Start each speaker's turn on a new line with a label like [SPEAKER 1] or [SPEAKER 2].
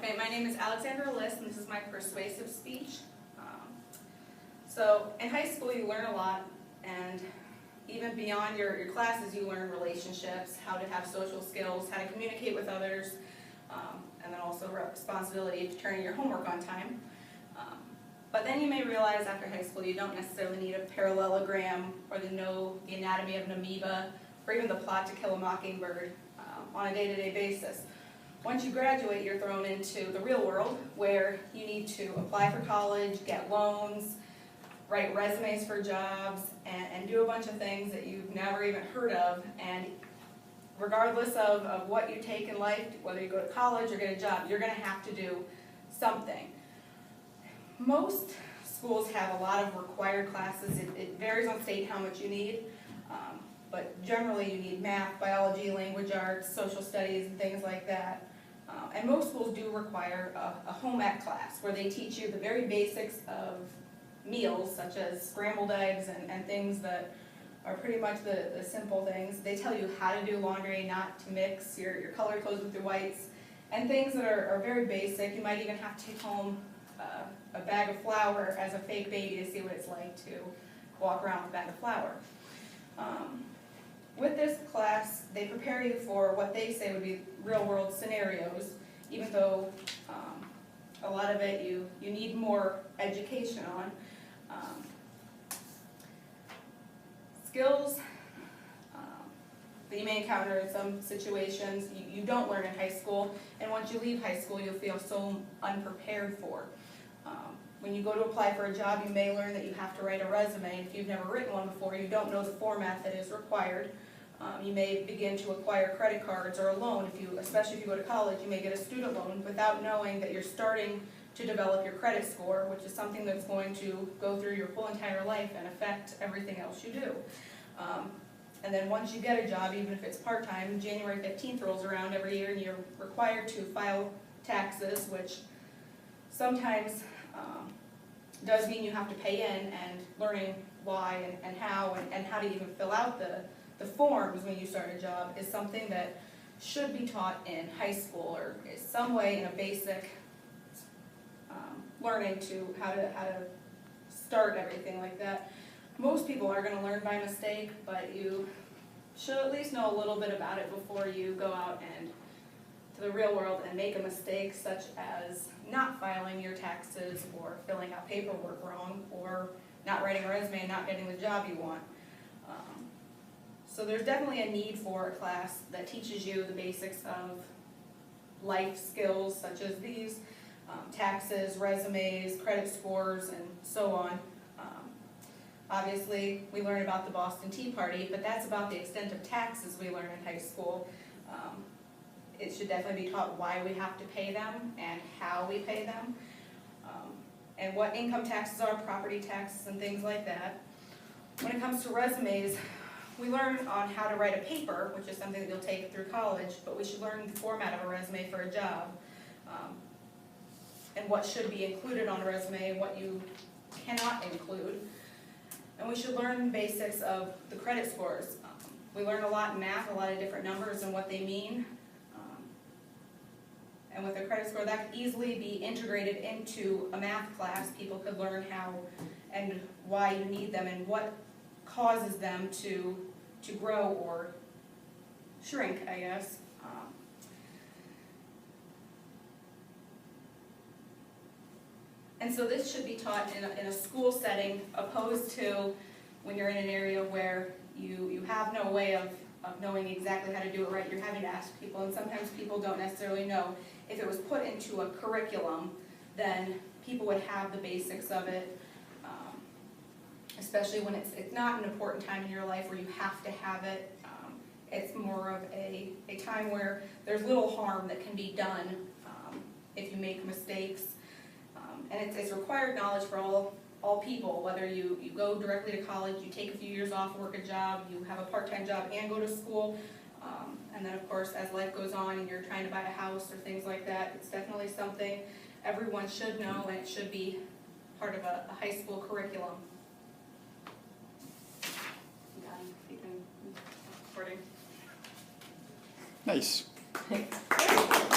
[SPEAKER 1] Okay, my name is Alexandra List, and this is my persuasive speech. So in high school you learn a lot, and even beyond your classes you learn relationships, how to have social skills, how to communicate with others, and then also responsibility of turning your homework on time. But then you may realize after high school you don't necessarily need a parallelogram or to know the anatomy of an amoeba or even the plot to Kill a Mockingbird on a day-to-day basis. Once you graduate, you're thrown into the real world where you need to apply for college, get loans, write resumes for jobs, and do a bunch of things that you've never even heard of. And regardless of what you take in life, whether you go to college or get a job, you're going to have to do something. Most schools have a lot of required classes. It varies on state how much you need, but generally you need math, biology, language arts, social studies, and things like that. And most schools do require a home ec class where they teach you the very basics of meals, such as scrambled eggs and things that are pretty much the simple things. They tell you how to do laundry, not to mix your colored clothes with your whites, and things that are very basic. You might even have to take home a bag of flour as a fake baby to see what it's like to walk around with a bag of flour. With this class, they prepare you for what they say would be real-world scenarios, even though a lot of it you need more education on. Skills that you may encounter in some situations you don't learn in high school, and once you leave high school you'll feel so unprepared for. When you go to apply for a job, you may learn that you have to write a resume. If you've never written one before, you don't know the format that is required. You may begin to acquire credit cards or a loan. Especially if you go to college, you may get a student loan without knowing that you're starting to develop your credit score, which is something that's going to go through your whole entire life and affect everything else you do. And then once you get a job, even if it's part-time, January 15th rolls around every year and you're required to file taxes, which sometimes does mean you have to pay in, and learning why and how to even fill out the forms when you start a job is something that should be taught in high school, or is some way in a basic learning to how to start everything like that. Most people are going to learn by mistake, but you should at least know a little bit about it before you go out and to the real world and make a mistake, such as not filing your taxes or filling out paperwork wrong or not writing a resume and not getting the job you want. So there's definitely a need for a class that teaches you the basics of life skills such as these, taxes, resumes, credit scores, and so on. Obviously, we learn about the Boston Tea Party, but that's about the extent of taxes we learn in high school. It should definitely be taught why we have to pay them and how we pay them, and what income taxes are, property taxes, and things like that. When it comes to resumes, we learn on how to write a paper, which is something that you'll take through college, but we should learn the format of a resume for a job, and what should be included on a resume and what you cannot include. And we should learn basics of the credit scores. We learn a lot in math, a lot of different numbers and what they mean. And with a credit score, that could easily be integrated into a math class. People could learn how and why you need them and what causes them to grow or shrink, I guess. And so this should be taught in a school setting, opposed to when you're in an area where you have no way of knowing exactly how to do it right. You're having to ask people, and sometimes people don't necessarily know. If it was put into a curriculum, then people would have the basics of it, especially when it's not an important time in your life where you have to have it. It's more of a time where there's little harm that can be done if you make mistakes. And it's required knowledge for all people, whether you go directly to college, you take a few years off, work a job, you have a part-time job and go to school, and then of course as life goes on and you're trying to buy a house or things like that, it's definitely something everyone should know, and it should be part of a high school curriculum. You can recording.
[SPEAKER 2] Nice.